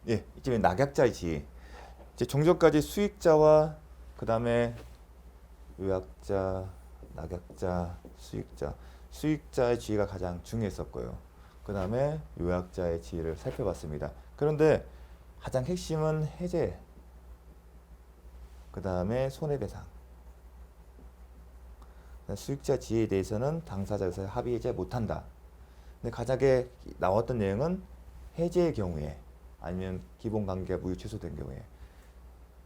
예, 이쯤에 낙약자의 지위. 이제 종전까지 수익자와 그 다음에 요약자, 낙약자, 수익자. 수익자의 지위가 가장 중요했었고요. 그 다음에 요약자의 지위를 살펴봤습니다. 그런데 가장 핵심은 해제, 그 다음에 손해배상. 수익자 지위에 대해서는 당사자에서 합의 해제 못한다. 근데 가장에 나왔던 내용은 해제의 경우에 아니면 기본관계가 무효 취소된 경우에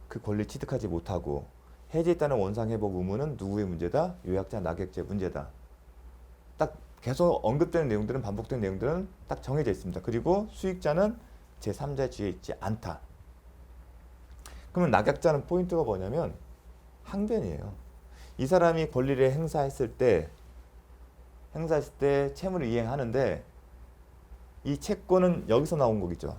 그 권리 취득하지 못하고 해제에 따른 원상회복 의무는 누구의 문제다? 요약자, 낙약자의 문제다. 딱 계속 언급되는 내용들은 반복되는 내용들은 딱 정해져 있습니다. 그리고 수익자는 제3자의 지위에 있지 않다. 그러면 낙약자는 포인트가 뭐냐면 항변이에요. 이 사람이 권리를 행사했을 때 채무를 이행하는데 이 채권은 여기서 나온 거겠죠.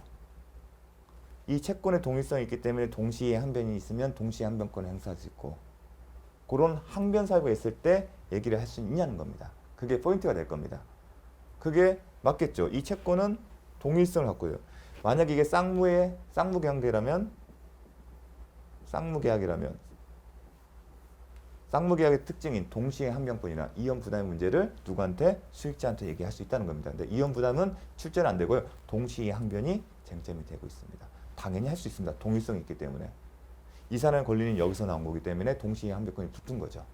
이 채권의 동일성이 있기 때문에 동시에 항변이 있으면 동시에 항변권을 행사할 수 있고 그런 항변 사유가 있을 때 얘기를 할 수 있냐는 겁니다. 그게 포인트가 될 겁니다. 그게 맞겠죠. 이 채권은 동일성을 갖고요. 만약 이게 쌍무계약이라면 쌍무계약의 특징인 동시에 항변권이나 이혼 부담의 문제를 누구한테? 수익자한테 얘기할 수 있다는 겁니다. 근데 이혼 부담은 출제는 안 되고요. 동시에 항변이 쟁점이 되고 있습니다. 당연히 할 수 있습니다. 동일성이 있기 때문에. 이 사람의 권리는 여기서 나온 거기 때문에 동시에 항변권이 붙은 거죠.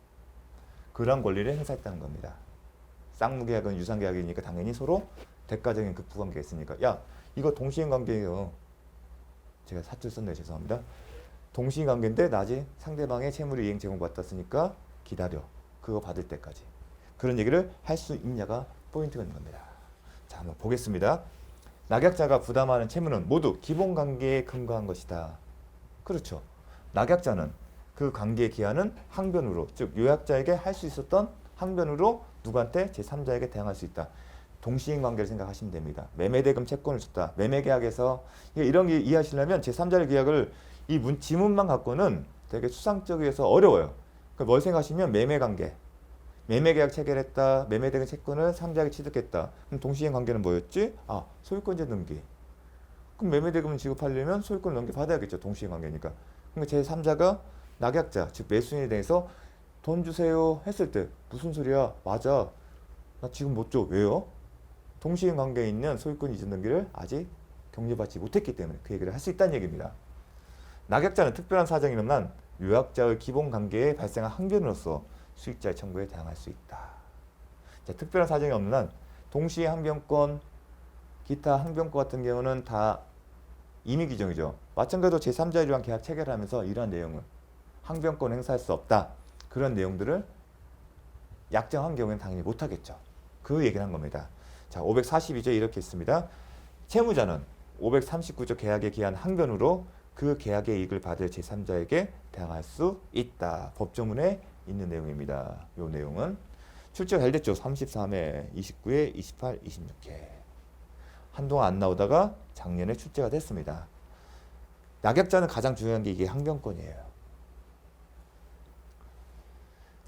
그러한 권리를 행사했다는 겁니다. 쌍무계약은 유상계약이니까 당연히 서로 대가적인 부관계가 있으니까 야 이거 동시행관계예요. 제가 사투리 썼네요. 죄송합니다. 동시행관계인데 나 아직 상대방의 채무를 이행 제공받았으니까 기다려. 그거 받을 때까지. 그런 얘기를 할 수 있냐가 포인트가 있는 겁니다. 자 한번 보겠습니다. 낙약자가 부담하는 채무는 모두 기본관계에 근거한 것이다. 그렇죠. 낙약자는 그 관계의 기한은 항변으로 즉 요약자에게 할 수 있었던 항변으로 누구한테? 제3자에게 대항할 수 있다. 동시행관계를 생각하시면 됩니다. 매매대금 채권을 줬다. 매매계약에서 이런 게 이해하시려면 제3자의 계약을 이 지문만 갖고는 되게 추상적이어서 어려워요. 뭘 생각하시면 매매관계. 매매계약 체결했다. 매매대금 채권을 3자에게 취득했다. 그럼 동시행관계는 뭐였지? 아, 소유권자 등기. 그럼 매매대금을 지급하려면 소유권을 넘겨받아야겠죠. 동시행관계니까. 그러니까 제3자가 낙약자, 즉 매수인에 대해서 돈 주세요 했을 때 무슨 소리야? 맞아. 나 지금 못 줘. 왜요? 동시행관계에 있는 소유권 이전 등기를 아직 격려받지 못했기 때문에 그 얘기를 할 수 있다는 얘기입니다. 낙약자는 특별한 사정이 일어난 요약자의 기본관계에 발생한 항변으로서 수익자의 청구에 대항할 수 있다. 자, 특별한 사정이 없는 한 동시에 항변권, 기타 항변권 같은 경우는 다 임의 규정이죠. 마찬가지로 제3자에 대한 계약 체결하면서 이러한 내용을 항변권 행사할 수 없다. 그런 내용들을 약정한 경우에는 당연히 못하겠죠. 그 얘기를 한 겁니다. 자, 542조 이렇게 있습니다. 채무자는 539조 계약에 기한 항변으로 그 계약의 이익을 받을 제3자에게 대항할 수 있다. 법조문에 있는 내용입니다. 이 내용은 출제가 잘 됐죠. 33회, 29회, 28, 26회. 한동안 안 나오다가 작년에 출제가 됐습니다. 낙약자는 가장 중요한 게 이게 항변권이에요.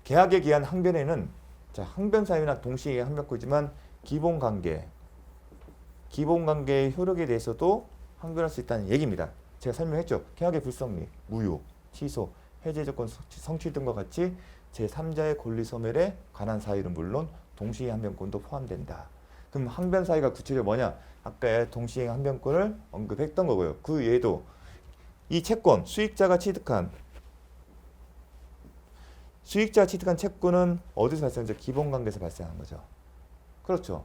계약에 기한 항변에는 자, 항변 사유나 동시에 항변권이지만 기본관계의 효력에 대해서도 항변할 수 있다는 얘기입니다. 제가 설명했죠. 계약의 불성립, 무효, 취소, 해제 조건 성취 등과 같이 제3자의 권리 소멸에 관한 사유는 물론 동시에 항변권도 포함된다. 그럼 항변 사유가 구체적으로 뭐냐? 아까 동시에 항변권을 언급했던 거고요. 그 외에도 이 채권, 수익자가 취득한 채권은 어디서 발생하죠? 기본관계에서 발생한 거죠. 그렇죠.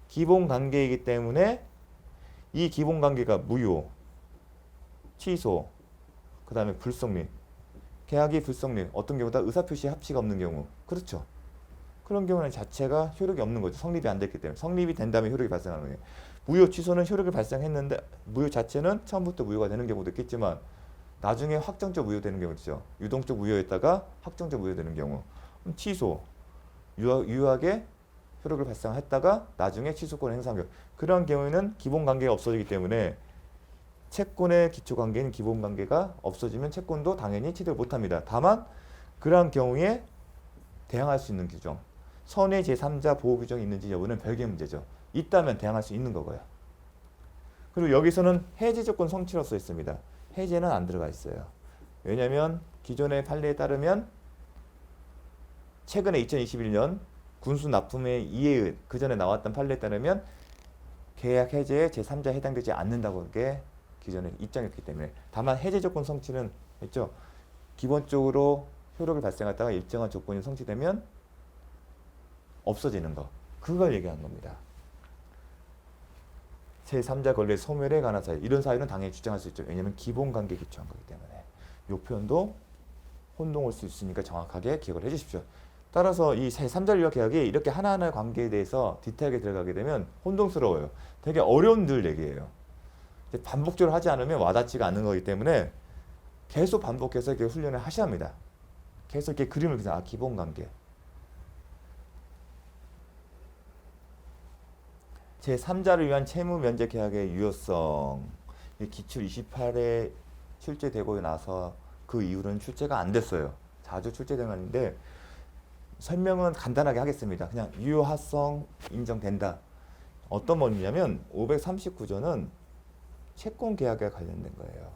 기본관계이기 때문에 이 기본관계가 무효, 취소, 그 다음에 불성립, 계약이 불성립, 어떤 경우다 의사표시 합치가 없는 경우, 그렇죠. 그런 경우는 자체가 효력이 없는 거죠. 성립이 안 됐기 때문에. 성립이 된 다음에 효력이 발생하는 거예요. 무효 취소는 효력이 발생했는데 무효 자체는 처음부터 무효가 되는 경우도 있겠지만 나중에 확정적 무효되는 경우도 있죠. 유동적 무효였다가 확정적 무효되는 경우. 취소, 유효하게 효력을 발생했다가 나중에 취소권 행사한 경우. 그런 경우에는 기본관계가 없어지기 때문에 채권의 기초관계인 기본관계가 없어지면 채권도 당연히 취득을 못합니다. 다만 그러한 경우에 대항할 수 있는 규정, 선의 제3자 보호 규정이 있는지 여부는 별개의 문제죠. 있다면 대항할 수 있는 거고요. 그리고 여기서는 해제 조건 성취로 써 있습니다. 해제는 안 들어가 있어요. 왜냐하면 기존의 판례에 따르면 최근에 2021년 군수 납품의 이해의 그 전에 나왔던 판례에 따르면 계약 해제에 제3자에 해당되지 않는다고 그게 기존의 입장이었기 때문에, 다만 해제 조건 성취는 했죠. 기본적으로 효력을 발생하다가 일정한 조건이 성취되면 없어지는 거, 그걸 얘기한 겁니다. 제3자 권리의 소멸에 관한 사유, 이런 사유는 당연히 주장할 수 있죠. 왜냐하면 기본관계에 기초한 거기 때문에. 이 표현도 혼동할 수 있으니까 정확하게 기억을 해주십시오. 따라서 이 제3자 유효 계약이 이렇게 하나하나의 관계에 대해서 디테일하게 들어가게 되면 혼동스러워요. 되게 어려운 늘 얘기예요. 반복적으로 하지 않으면 와닿지가 않는 거기 때문에 계속 반복해서 이렇게 훈련을 하셔야 합니다. 계속 이렇게 그림을 그리자. 기본관계. 제3자를 위한 채무 면제 계약의 유효성. 기출 28에 출제되고 나서 그 이후로는 출제가 안 됐어요. 자주 출제된 건데 설명은 간단하게 하겠습니다. 그냥 유효하성 인정된다. 어떤 원리냐면 539조는 채권 계약에 관련된 거예요.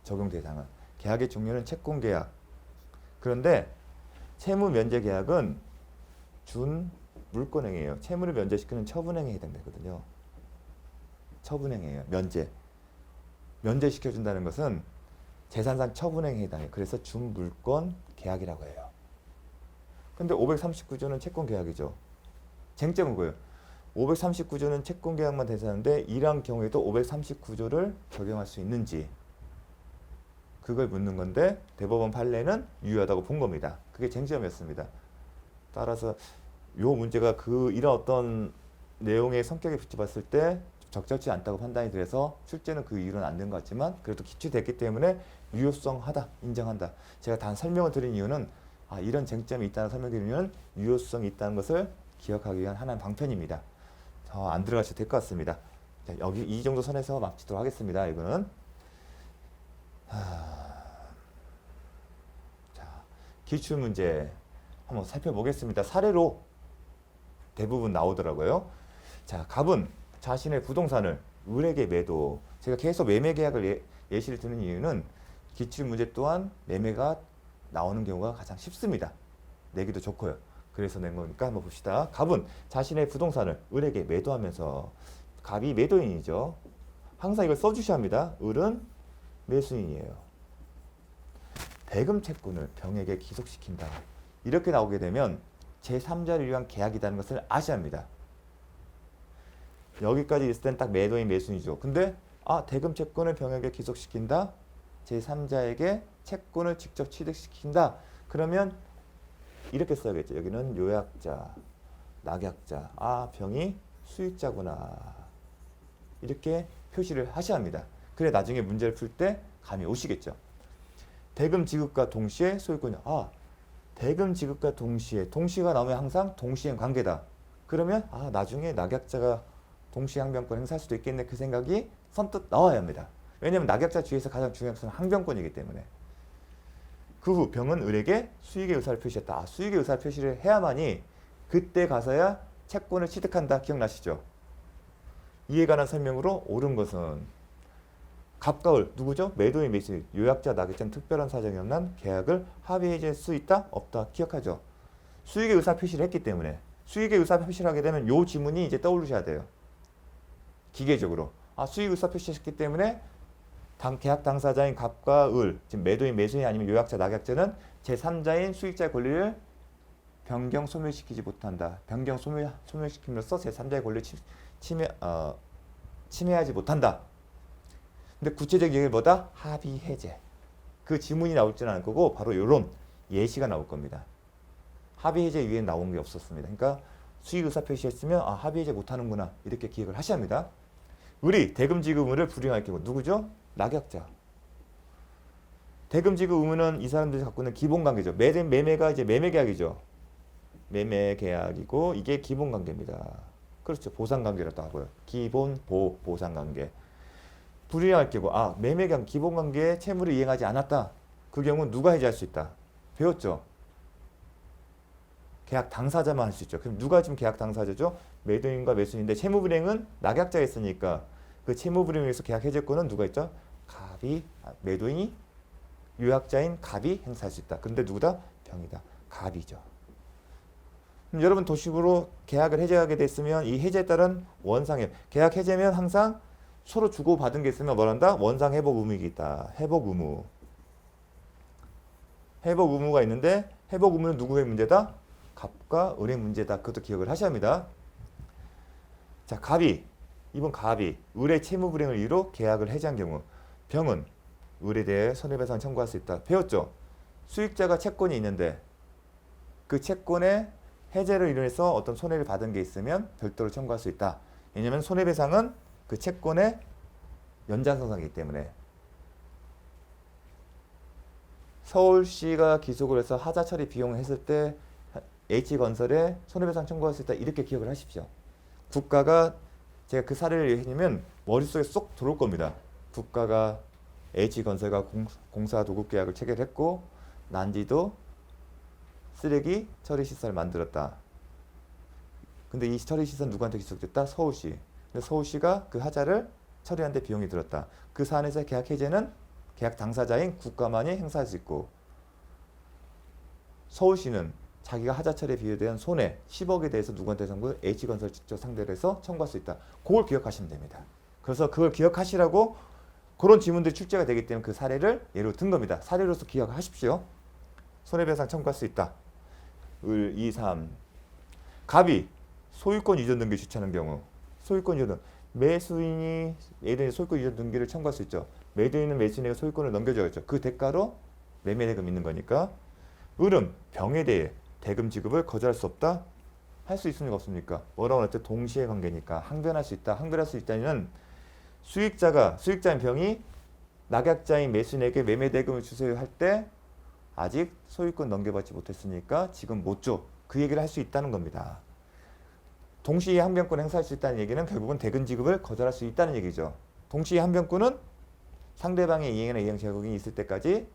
적용 대상은. 계약의 종류는 채권 계약. 그런데 채무 면제 계약은 준 물권행위예요. 채무를 면제시키는 처분행위에 해당되거든요. 처분행위예요. 면제시켜준다는 것은 재산상 처분행위에 해당해요. 그래서 준 물권 계약이라고 해요. 근데 539조는 채권 계약이죠. 쟁점은 뭐예요? 539조는 채권 계약만 대상인데 이러한 경우에도 539조를 적용할 수 있는지, 그걸 묻는 건데 대법원 판례는 유효하다고 본 겁니다. 그게 쟁점이었습니다. 따라서 요 문제가 이런 어떤 내용의 성격에 비춰봤을 때 적절치 않다고 판단이 돼서 출제는 그 이유는 안 된 것 같지만 그래도 기출됐기 때문에 유효성하다, 인정한다. 제가 단 설명을 드린 이유는 이런 쟁점이 있다는 설명드리는 이유는 유효성이 있다는 것을 기억하기 위한 하나의 방편입니다. 안 들어가셔도 될 것 같습니다. 자, 여기 이 정도 선에서 마치도록 하겠습니다. 이거는 자, 기출 문제 한번 살펴보겠습니다. 사례로 대부분 나오더라고요. 자, 갑은 자신의 부동산을 을에게 매도. 제가 계속 매매 계약을 예시를 드는 이유는 기출 문제 또한 매매가 나오는 경우가 가장 쉽습니다. 내기도 좋고요. 그래서 낸 거니까 한번 봅시다. 갑은 자신의 부동산을 을에게 매도하면서, 갑이 매도인이죠. 항상 이걸 써주셔야 합니다. 을은 매수인이에요. 대금 채권을 병에게 기속시킨다. 이렇게 나오게 되면 제3자를 위한 계약이라는 것을 아셔야 합니다. 여기까지 있을 땐 딱 매도인 매수인이죠. 근데 대금 채권을 병에게 기속시킨다. 제3자에게 채권을 직접 취득시킨다. 그러면 이렇게 써야겠죠. 여기는 요약자, 낙약자. 병이 수익자구나. 이렇게 표시를 하셔야 합니다. 그래 나중에 문제를 풀 때 감이 오시겠죠. 대금 지급과 동시에 소유권이 대금 지급과 동시가 나오면 항상 동시행 관계다. 그러면 나중에 낙약자가 동시항변권 행사할 수도 있겠네. 그 생각이 선뜻 나와야 합니다. 왜냐하면 낙약자 주의에서 가장 중요한 것은 항변권이기 때문에. 그 후 병은 을에게 수익의 의사를 표시했다. 수익의 의사를 표시를 해야만이 그때 가서야 채권을 취득한다. 기억나시죠? 이에 관한 설명으로 옳은 것은 갑과 을 누구죠? 매도인 매수인, 요약자, 낙약자는 특별한 사정이 없는 계약을 합의해줄 수 있다? 없다? 기억하죠? 수익의 의사 표시를 했기 때문에 수익의 의사 표시를 하게 되면 요 지문이 이제 떠오르셔야 돼요. 기계적으로. 수익 의사 표시했기 때문에 계약 당사자인 갑과 을, 지금 매도인 매수인 아니면 요약자, 낙약자는 제3자인 수익자의 권리를 변경 소멸시키지 못한다. 변경 소멸시킴으로써 제3자의 권리를 침해하지 못한다. 근데 구체적 얘기보다 합의 해제. 그 지문이 나올지는 않을 거고 바로 이런 예시가 나올 겁니다. 합의 해제 위에 나온 게 없었습니다. 그러니까 수익 의사 표시했으면 합의 해제 못하는구나. 이렇게 기억을 하셔야 합니다. 을이 대금 지급 의무를 불이행할 경우 누구죠? 낙약자. 대금 지급 의무는 이 사람들이 갖고 있는 기본 관계죠. 매매가 이제 매매 계약이죠. 매매 계약이고 이게 기본 관계입니다. 그렇죠. 보상 관계라고 하고요. 기본 보상 관계. 불이행할 경우 매매 계약 기본 관계에 채무를 이행하지 않았다. 그 경우 누가 해지할 수 있다. 배웠죠. 계약 당사자만 할 수 있죠. 그럼 누가 지금 계약 당사자죠? 매도인과 매수인인데 채무불이행은 낙약자가 있으니까 그 채무불이행에서 계약 해제권은 누가 있죠? 매도인이 요약자인 갑이 행사할 수 있다. 그런데 누구다? 병이다. 갑이죠. 그럼 여러분 도식으로 계약을 해제하게 됐으면 이 해제에 따른 원상회 계약 해제면 항상 서로 주고받은 게 있으면 뭐란다? 원상 회복 의무가 있다. 회복 의무. 회복 의무가 있는데 회복 의무는 누구의 문제다? 갑과 을의 문제다. 그것도 기억을 하셔야 합니다. 자, 이번 갑이 을의 채무 불이행을 이유로 계약을 해제한 경우 병은 을에 대해 손해배상 청구할 수 있다. 배웠죠? 수익자가 채권이 있는데 그 채권의 해제를 인해서 어떤 손해를 받은 게 있으면 별도로 청구할 수 있다. 왜냐하면 손해배상은 그 채권의 연장선상이기 때문에 서울시가 기속을 해서 하자 처리 비용을 했을 때 H건설에 손해배상 청구할 수 있다. 이렇게 기억을 하십시오. 국가가 제가 그 사례를 얘기하면 머릿속에 쏙 들어올 겁니다. 국가가 H건설과 공사 도급 계약을 체결했고 난지도 쓰레기 처리 시설을 만들었다. 근데 이 처리 시설 누구한테 기속됐다? 서울시. 근데 서울시가 그 하자를 처리하는 데 비용이 들었다. 그 사안에서 계약 해제는 계약 당사자인 국가만이 행사할 수 있고 서울시는 자기가 하자 처리에 비유된 손해 10억에 대해서 누구한테 청구? H건설 직접 상대로 해서 청구할 수 있다. 그걸 기억하시면 됩니다. 그래서 그걸 기억하시라고 그런 지문들이 출제가 되기 때문에 그 사례를 예로 든 겁니다. 사례로서 기억하십시오. 손해배상 청구할 수 있다. 2, 3. 갑이 소유권 이전 등기 주최하는 경우 소유권 이전 매수인이 예를 소유권 이전 등기를 청구할 수 있죠. 매도인은 매수인에게 소유권을 넘겨줘야죠. 그 대가로 매매대금 있는 거니까 을은 병에 대해 대금 지급을 거절할 수 없다. 할 수 있습니까? 없습니까? 뭐라고 할 때 동시에 관계니까 항변할 수 있다. 항변할 수 있다는 수익자인 병이 낙약자인 매수인에게 매매대금을 주세요 할 때 아직 소유권 넘겨받지 못했으니까 지금 못 줘. 그 얘기를 할 수 있다는 겁니다. 동시에 항변권 행사할 수 있다는 얘기는 결국은 대금 지급을 거절할 수 있다는 얘기죠. 동시에 항변권은 상대방의 이행이나 이행 제공이 있을 때까지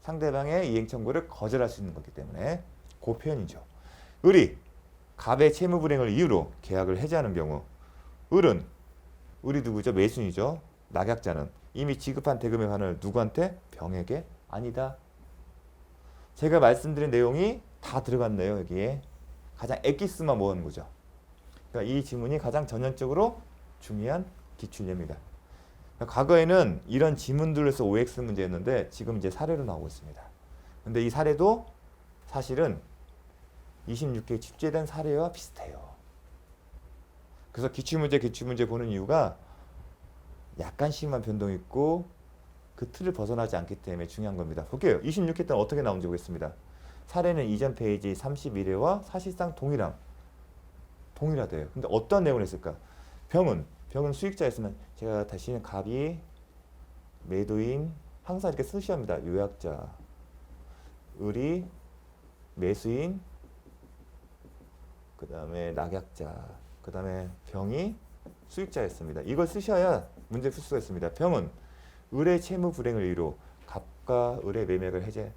상대방의 이행 청구를 거절할 수 있는 거기 때문에 그 표현이죠. 을이 갑의 채무 불이행을 이유로 계약을 해제하는 경우 을이 누구죠? 매수인이죠. 낙약자는 이미 지급한 대금의 환을 누구한테? 병에게? 아니다. 제가 말씀드린 내용이 다 들어갔네요. 여기에 가장 엑기스만 모은 거죠. 그러니까 이 지문이 가장 전형적으로 중요한 기출예입니다. 과거에는 이런 지문들에서 OX 문제였는데 지금 이제 사례로 나오고 있습니다. 근데 이 사례도 사실은 26개 출제된 사례와 비슷해요. 그래서 기출문제 보는 이유가 약간 심한 변동이 있고 그 틀을 벗어나지 않기 때문에 중요한 겁니다. 볼게요. 26회 때는 어떻게 나온지 보겠습니다. 사례는 이전 페이지 31회와 사실상 동일하대요. 근데 어떤 내용을 했을까? 병은 수익자였으면 제가 다시는 갑이 매도인 항상 이렇게 쓰셔야 합니다. 요약자 을이 매수인 그 다음에 낙약자 그 다음에 병이 수익자였습니다. 이걸 쓰셔야 문제 풀 수가 있습니다. 병은 을의 채무 불이행을 이유로 갑과 을의 매매를 해제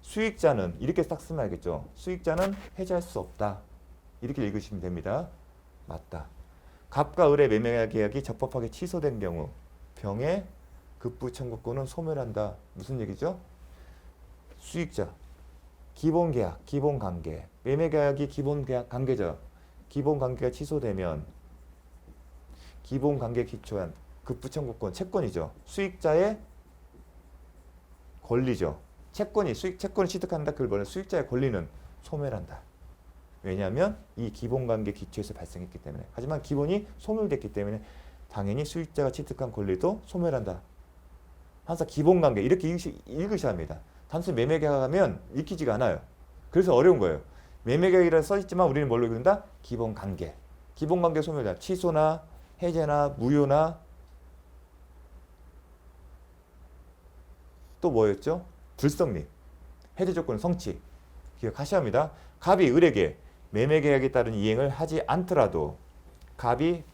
수익자는 이렇게 딱 쓰면 알겠죠. 수익자는 해제할 수 없다. 이렇게 읽으시면 됩니다. 맞다. 갑과 을의 매매 계약이 적법하게 취소된 경우 병의 급부 청구권은 소멸한다. 무슨 얘기죠? 수익자 기본 계약, 기본 관계 매매 계약이 기본 계약 관계죠. 기본 관계가 취소되면 기본 관계에 기초한 급부 청구권 채권이죠. 수익자의 권리죠. 채권을 취득한다. 그걸 뭐냐? 수익자의 권리는 소멸한다. 왜냐하면 이 기본관계 기초에서 발생했기 때문에. 하지만 기본이 소멸됐기 때문에 당연히 수익자가 취득한 권리도 소멸한다. 항상 기본관계 이렇게 읽으셔야 합니다. 단순히 매매계약하면 읽히지가 않아요. 그래서 어려운 거예요. 매매계약이라 써있지만 우리는 뭘로 읽는다? 기본관계. 기본관계 소멸다. 취소나 해제나 무효나 또 뭐였죠? 불성립. 해제 조건 성취. 기억하셔야 합니다. 갑이 을에게 매매계약에 따른 이행을 하지 않더라도 갑이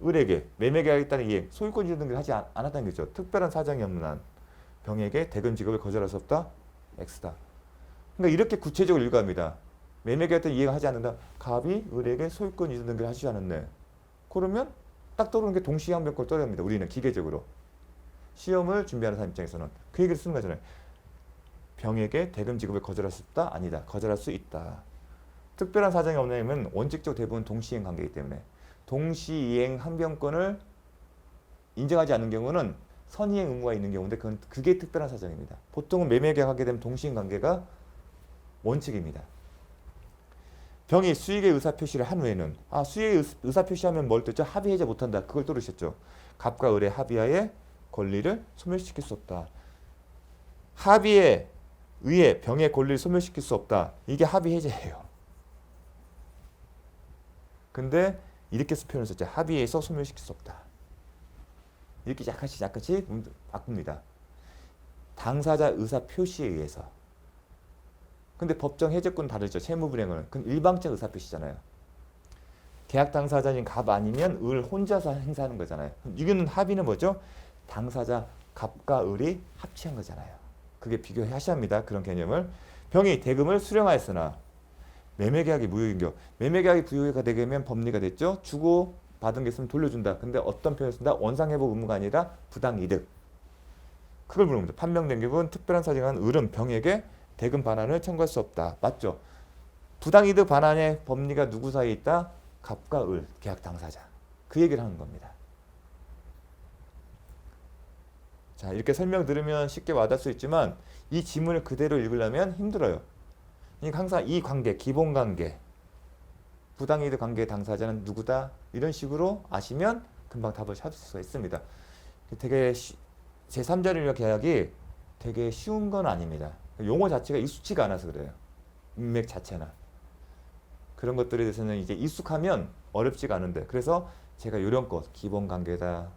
을에게 매매계약에 따른 이행, 소유권 이전 등기를 하지 않았다는 거죠. 특별한 사정이 없는 한 병에게 대금 지급을 거절할 수 없다. X다. 그러니까 이렇게 구체적으로 읽어야 합니다. 매매계약 때 이해가 하지 않는다. 갑이 을에게 소유권 이전 등기를 하지 않았네. 그러면 딱 떠오르는 게 동시항변권을 떠올립니다. 우리는 기계적으로. 시험을 준비하는 사람 입장에서는 그 얘기를 쓰는 거잖아요. 병에게 대금 지급을 거절할 수 있다? 아니다. 거절할 수 있다. 특별한 사정이 없냐면 원칙적 대부분 동시이행 관계이기 때문에 동시이행 항변권을 인정하지 않는 경우는 선이행 의무가 있는 경우인데 그게 특별한 사정입니다. 보통은 매매계약하게 되면 동시이행 관계가 원칙입니다. 병이 수익의 의사표시를 한 후에는 수익의 의사표시하면 뭘 뜻죠? 합의 해제 못한다. 그걸 또르셨죠. 갑과 을의 합의하에 권리를 소멸시킬 수 없다. 합의에 의해 병의 권리를 소멸시킬 수 없다. 이게 합의 해제예요. 근데 이렇게 표현을 썼죠. 합의해서 소멸시킬 수 없다. 이렇게 약간씩 바꿉니다. 당사자 의사 표시에 의해서. 근데 법정 해제권은 다르죠. 채무불이행은. 그건 일방적 의사 표시잖아요. 계약 당사자인 갑 아니면 을 혼자서 행사하는 거잖아요. 이거는 합의는 뭐죠? 당사자 갑과 을이 합치한 거잖아요. 그게 비교하셔야 합니다. 그런 개념을. 병이 대금을 수령하였으나 매매계약이 무효인겨. 매매계약이 부효가 되면 법리가 됐죠. 주고 받은 게 있으면 돌려준다. 근데 어떤 표현을 쓴다? 원상회복 의무가 아니라 부당이득. 그걸 물어봅니다. 판명된 기분 특별한 사정한 을은 병에게 대금 반환을 청구할 수 없다. 맞죠? 부당이득 반환의 법리가 누구 사이에 있다? 갑과 을, 계약 당사자. 그 얘기를 하는 겁니다. 자, 이렇게 설명 들으면 쉽게 와닿을 수 있지만 이 지문을 그대로 읽으려면 힘들어요. 그러니까 항상 이 관계, 기본 관계, 부당이득 관계의 당사자는 누구다? 이런 식으로 아시면 금방 답을 찾을 수가 있습니다. 되게 제3자를 계약이 되게 쉬운 건 아닙니다. 용어 자체가 익숙지가 않아서 그래요. 인맥 자체나. 그런 것들에 대해서는 이제 익숙하면 어렵지가 않은데 그래서 제가 요령껏 기본 관계다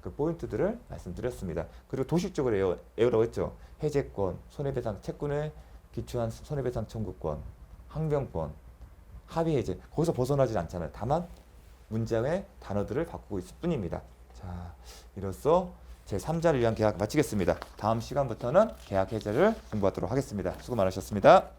그 포인트들을 말씀드렸습니다. 그리고 도식적으로 에어라고 했죠. 해제권, 손해배상, 채권에 기초한 손해배상 청구권, 항변권, 합의 해제. 거기서 벗어나질 않잖아요. 다만 문장의 단어들을 바꾸고 있을 뿐입니다. 자, 이로써 제3자를 위한 계약 마치겠습니다. 다음 시간부터는 계약 해제를 공부하도록 하겠습니다. 수고 많으셨습니다.